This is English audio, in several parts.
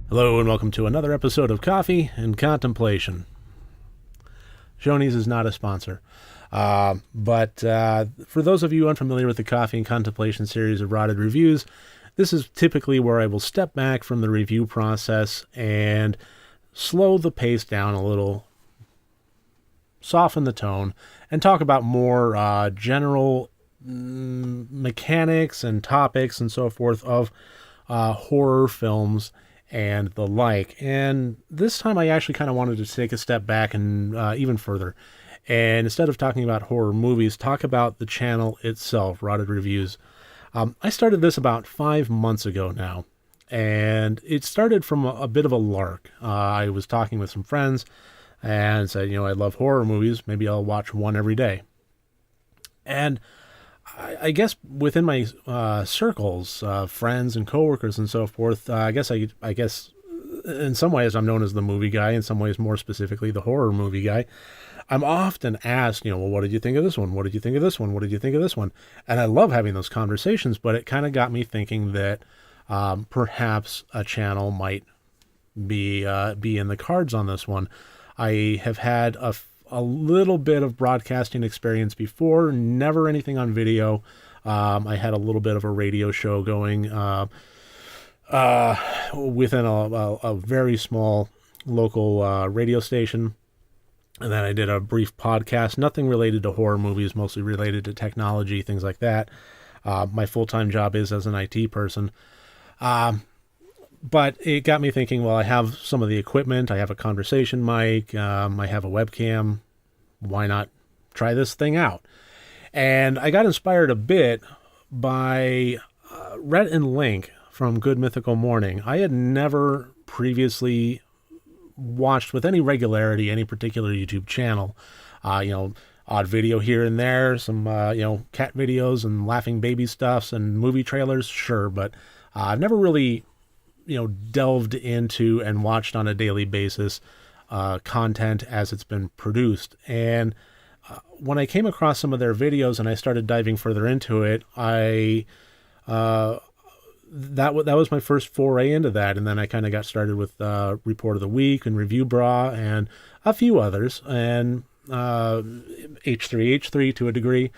Hello and welcome to another episode of Coffee and Contemplation. Shoney's is not a sponsor. But for those of you unfamiliar with the Coffee and Contemplation series of RotD-Reviews, this is typically where I will step back from the review process and slow the pace down a little, soften the tone, and talk about more general mechanics and topics and so forth of horror films and the like. And this time I actually kind of wanted to take a step back and even further. And instead of talking about horror movies, talk about the channel itself, RotD-Reviews. I started this about 5 months ago now. And it started from a bit of a lark. I was talking with some friends and said, I love horror movies. Maybe I'll watch one every day. And I guess within my circles, friends and coworkers and so forth, I guess in some ways I'm known as the movie guy. In some ways, more specifically, the horror movie guy. I'm often asked, well, what did you think of this one? What did you think of this one? What did you think of this one? And I love having those conversations, but it kind of got me thinking that perhaps a channel might be in the cards on this one. I have had a little bit of broadcasting experience before, never anything on video. I had a little bit of a radio show going within a very small local radio station. And then I did a brief podcast, nothing related to horror movies, mostly related to technology, things like that. My full-time job is as an IT person. But it got me thinking, well, I have some of the equipment. I have a conversation mic. I have a webcam. Why not try this thing out? And I got inspired a bit by Rhett and Link from Good Mythical Morning. I had never previously watched with any regularity any particular YouTube channel. Odd video here and there, some, cat videos and laughing baby stuffs and movie trailers, sure. But I've never really delved into and watched on a daily basis content as it's been produced. And when I came across some of their videos and I started diving further into it, that was my first foray into that. And then I kind of got started with Report of the Week and Review Bra and a few others, and H3H3 to a degree.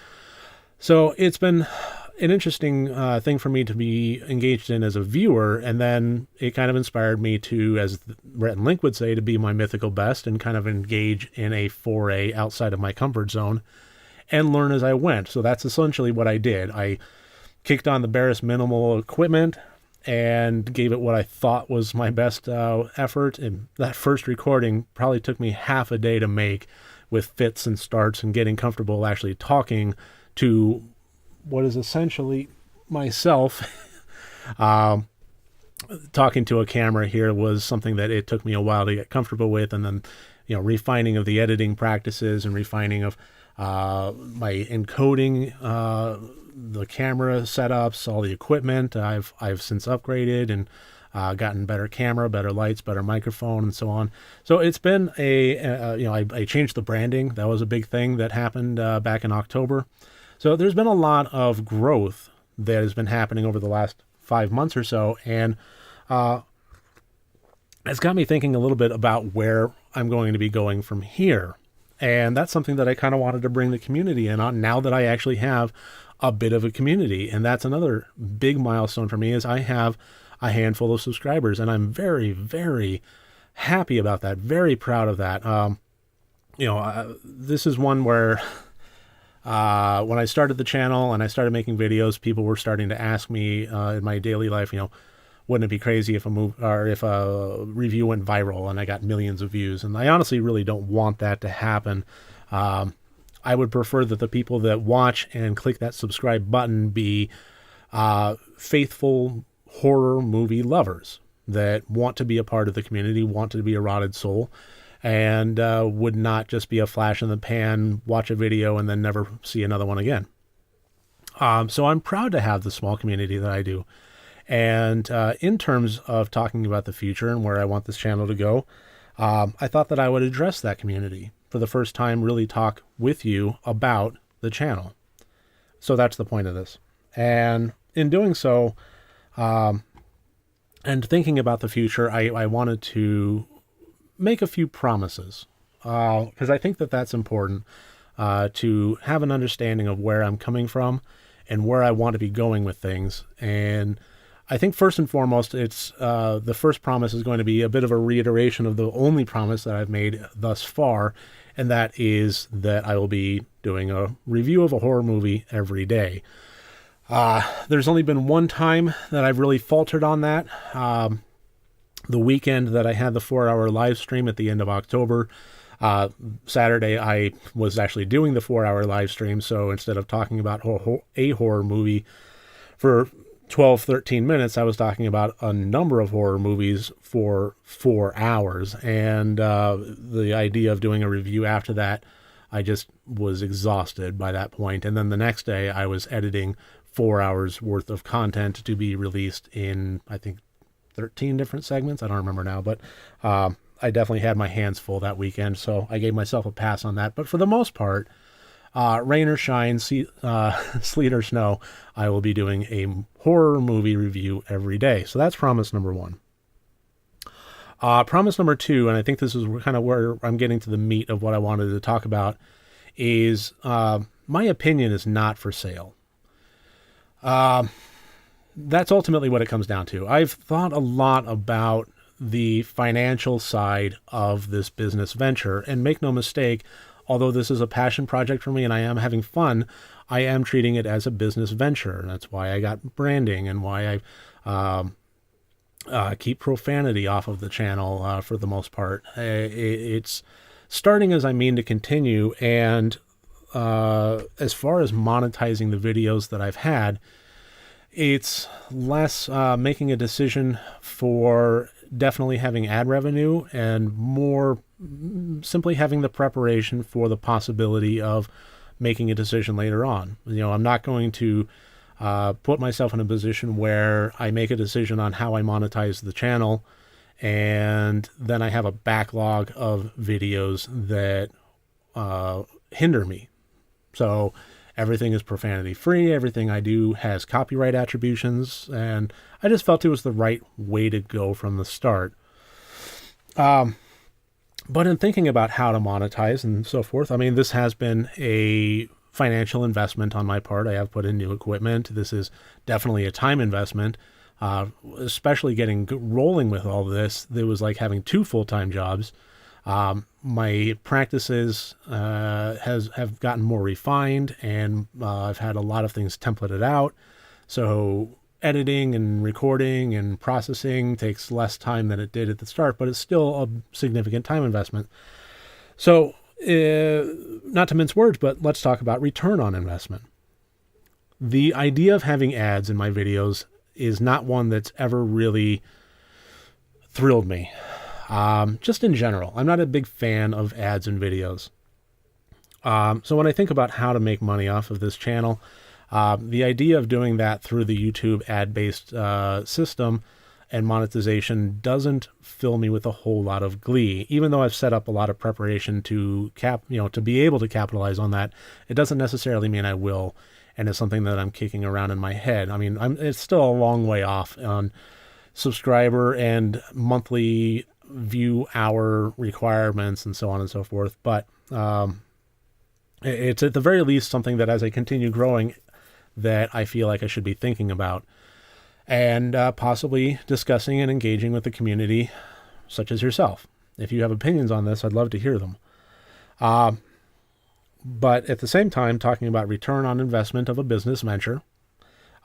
So it's been an interesting thing for me to be engaged in as a viewer, and then it kind of inspired me to, as Rhett and Link would say, to be my mythical best and kind of engage in a foray outside of my comfort zone and learn as I went. So that's essentially what I did. I kicked on the barest minimal equipment and gave it what I thought was my best effort. And that first recording probably took me half a day to make, with fits and starts and getting comfortable actually talking to what is essentially myself. Talking to a camera here was something that it took me a while to get comfortable with, and then refining of the editing practices and refining of my encoding, the camera setups, all the equipment. I've since upgraded and gotten better camera, better lights, better microphone, and so on. So it's been I changed the branding. That was a big thing that happened back in October. So there's been a lot of growth that has been happening over the last 5 months or so, and it's got me thinking a little bit about where I'm going to be going from here. And that's something that I kind of wanted to bring the community in on now that I actually have a bit of a community. And that's another big milestone for me, is I have a handful of subscribers, and I'm very, very happy about that, very proud of that. This is one where when I started the channel and I started making videos, people were starting to ask me in my daily life, wouldn't it be crazy if a review went viral and I got millions of views? And I honestly really don't want that to happen. I would prefer that the people that watch and click that subscribe button be faithful horror movie lovers that want to be a part of the community, want to be a rotted soul, and would not just be a flash in the pan, watch a video, and then never see another one again. So I'm proud to have the small community that I do. And in terms of talking about the future and where I want this channel to go, I thought that I would address that community for the first time, really talk with you about the channel. So that's the point of this. And in doing so, And thinking about the future, I wanted to make a few promises because I think that that's important to have an understanding of where I'm coming from and where I want to be going with things. And I think first and foremost, it's the first promise is going to be a bit of a reiteration of the only promise that I've made thus far, and that is that I will be doing a review of a horror movie every day. There's only been one time that I've really faltered on that. The weekend that I had the 4-hour live stream at the end of October, Saturday I was actually doing the 4-hour live stream. So instead of talking about a horror movie for 12, 13 minutes, I was talking about a number of horror movies for 4 hours. And the idea of doing a review after that, I just was exhausted by that point. And then the next day I was editing 4 hours worth of content to be released in, I think, 13 different segments. I don't remember now, but I definitely had my hands full that weekend, so I gave myself a pass on that. But for the most part, rain or shine, sleet or snow, I will be doing a horror movie review every day. So that's promise number one. Promise number two, and I think this is kind of where I'm getting to the meat of what I wanted to talk about, is my opinion is not for sale. That's ultimately what it comes down to. I've thought a lot about the financial side of this business venture, and make no mistake, although this is a passion project for me and I am having fun, I am treating it as a business venture. And that's why I got branding and why I keep profanity off of the channel for the most part. It's starting as I mean to continue. And as far as monetizing the videos that I've had, it's less making a decision for definitely having ad revenue and more simply having the preparation for the possibility of making a decision later on. You know, I'm not going to put myself in a position where I make a decision on how I monetize the channel and then I have a backlog of videos that hinder me. So everything is profanity free. Everything I do has copyright attributions, and I just felt it was the right way to go from the start. But in thinking about how to monetize and so forth, I mean, this has been a financial investment on my part. I have put in new equipment. This is definitely a time investment, especially getting rolling with all this. It was like having 2 full-time jobs. My practices have gotten more refined, and I've had a lot of things templated out. So editing and recording and processing takes less time than it did at the start, but it's still a significant time investment. So not to mince words, but let's talk about return on investment. The idea of having ads in my videos is not one that's ever really thrilled me. Just in general, I'm not a big fan of ads in videos. So when I think about how to make money off of this channel, the idea of doing that through the YouTube ad-based system and monetization doesn't fill me with a whole lot of glee. Even though I've set up a lot of preparation to to be able to capitalize on that, it doesn't necessarily mean I will, and it's something that I'm kicking around in my head. I mean, it's still a long way off on subscriber and monthly view hour requirements and so on and so forth. But it's at the very least something that as I continue growing that I feel like I should be thinking about and possibly discussing and engaging with the community such as yourself. If you have opinions on this, I'd love to hear them. But at the same time, talking about return on investment of a business venture,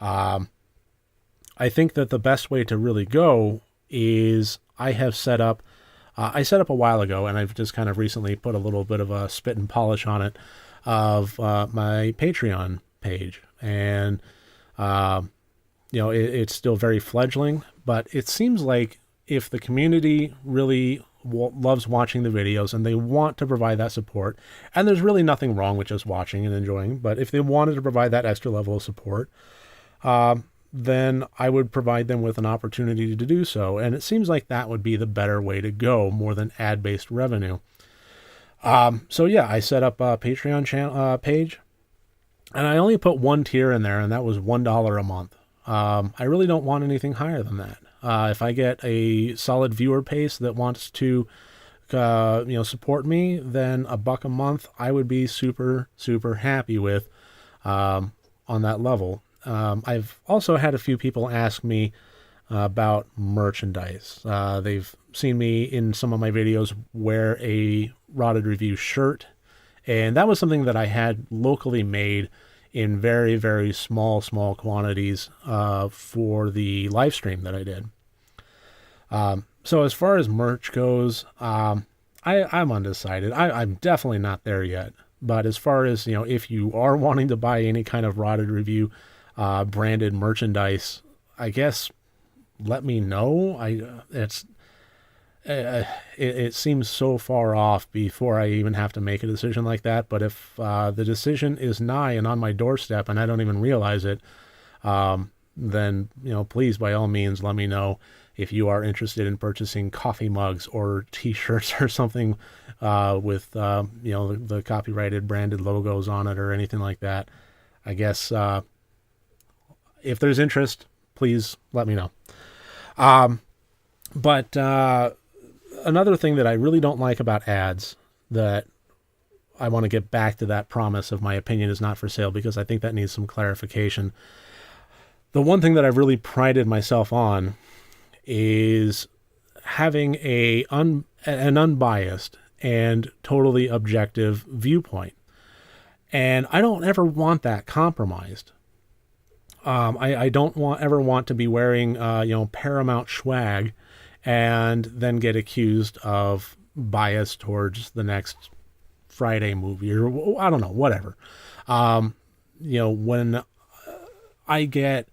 I think that the best way to really go is I set up a while ago, and I've just kind of recently put a little bit of a spit and polish on it, of my Patreon page. And, it's still very fledgling, but it seems like if the community really loves watching the videos and they want to provide that support, and there's really nothing wrong with just watching and enjoying, but if they wanted to provide that extra level of support, then I would provide them with an opportunity to do so. And it seems like that would be the better way to go more than ad-based revenue. So yeah, I set up a Patreon channel page, and I only put one tier in there, and that was $1 a month. I really don't want anything higher than that. If I get a solid viewer base that wants to, support me, then $1 a month I would be super, super happy with on that level. I've also had a few people ask me about merchandise. They've seen me in some of my videos wear a RotD-Reviews shirt, and that was something that I had locally made in very, very small quantities for the live stream that I did. So as far as merch goes, I'm undecided. I'm definitely not there yet. But as far as, if you are wanting to buy any kind of RotD-Review branded merchandise, I guess let me know. It seems so far off before I even have to make a decision like that. But if the decision is nigh and on my doorstep and I don't even realize it, then, please, by all means, let me know if you are interested in purchasing coffee mugs or t-shirts or something with, the copyrighted branded logos on it or anything like that. I guess if there's interest, please let me know. But another thing that I really don't like about ads, that I want to get back to that promise of my opinion is not for sale, because I think that needs some clarification. The one thing that I've really prided myself on is having an unbiased and totally objective viewpoint. And I don't ever want that compromised. I don't ever want to be wearing, Paramount swag and then get accused of bias towards the next Friday movie, or I don't know, whatever. When I get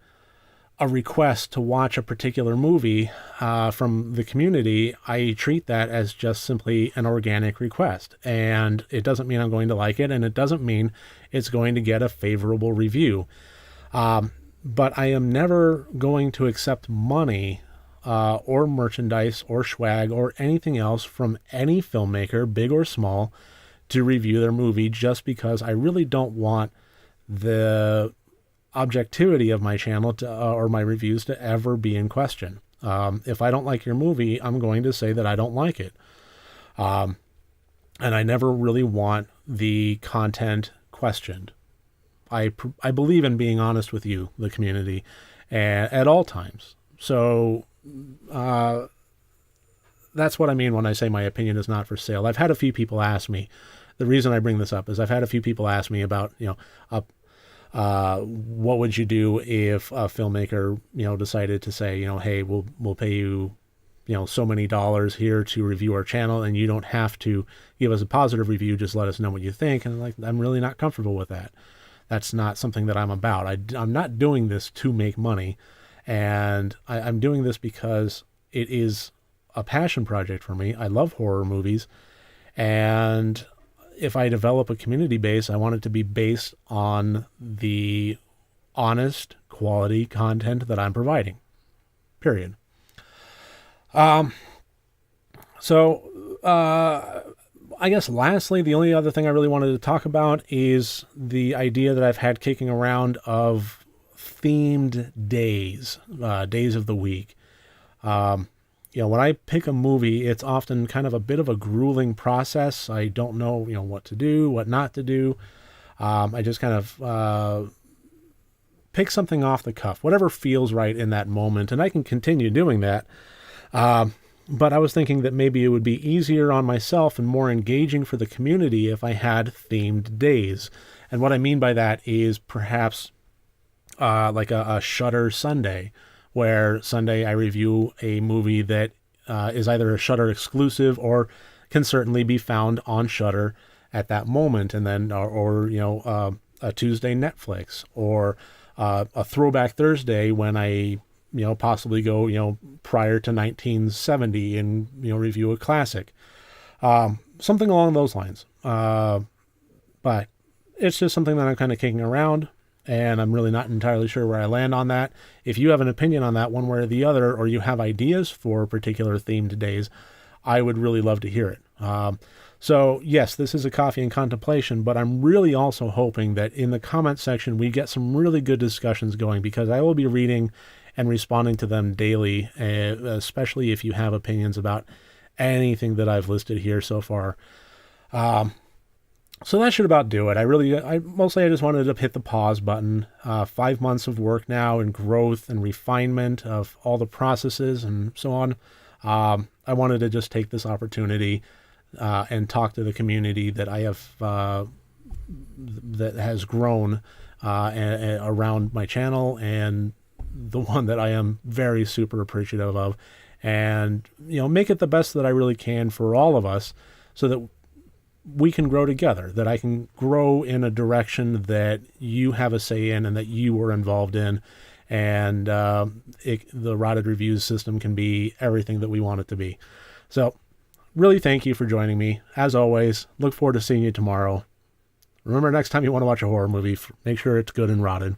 a request to watch a particular movie from the community, I treat that as just simply an organic request. And it doesn't mean I'm going to like it, and it doesn't mean it's going to get a favorable review. But I am never going to accept money or merchandise or swag or anything else from any filmmaker, big or small, to review their movie, just because I really don't want the objectivity of my channel or my reviews to ever be in question. If I don't like your movie, I'm going to say that I don't like it. And I never really want the content questioned. I believe in being honest with you, the community, at all times. So that's what I mean when I say my opinion is not for sale. I've had a few people ask me. The reason I bring this up is I've had a few people ask me about, what would you do if a filmmaker, decided to say, hey, we'll pay you, so many dollars here to review our channel, and you don't have to give us a positive review. Just let us know what you think. And I'm really not comfortable with that. That's not something that I'm about. I'm not doing this to make money, and I'm doing this because it is a passion project for me. I love horror movies, and if I develop a community base, I want it to be based on the honest, quality content that I'm providing. Period. I guess lastly, the only other thing I really wanted to talk about is the idea that I've had kicking around of themed days, days of the week. When I pick a movie, it's often kind of a bit of a grueling process. I don't know, what to do, what not to do. I just kind of pick something off the cuff, whatever feels right in that moment, and I can continue doing that. But I was thinking that maybe it would be easier on myself and more engaging for the community if I had themed days. And what I mean by that is perhaps like a Shudder Sunday, where Sunday I review a movie that is either a Shudder exclusive or can certainly be found on Shudder at that moment, and then or a Tuesday Netflix, or a Throwback Thursday when I possibly go prior to 1970 and review a classic, something along those lines. But it's just something that I'm kind of kicking around, and I'm really not entirely sure where I land on that. If you have an opinion on that one way or the other, or you have ideas for particular themed days, I would really love to hear it. So, yes, this is a coffee and contemplation, but I'm really also hoping that in the comment section we get some really good discussions going, because I will be reading and responding to them daily, especially if you have opinions about anything that I've listed here so far. So that should about do it. I mostly I just wanted to hit the pause button. 5 months of work now and growth and refinement of all the processes and so on. I wanted to just take this opportunity and talk to the community that I have that has grown around my channel, and the one that I am very super appreciative of, and make it the best that I really can for all of us, so that we can grow together, that I can grow in a direction that you have a say in and that you were involved in, and the RotD-Reviews system can be everything that we want it to be. So really thank you for joining me. As always, look forward to seeing you tomorrow. Remember, next time you want to watch a horror movie, make sure it's good and rotted.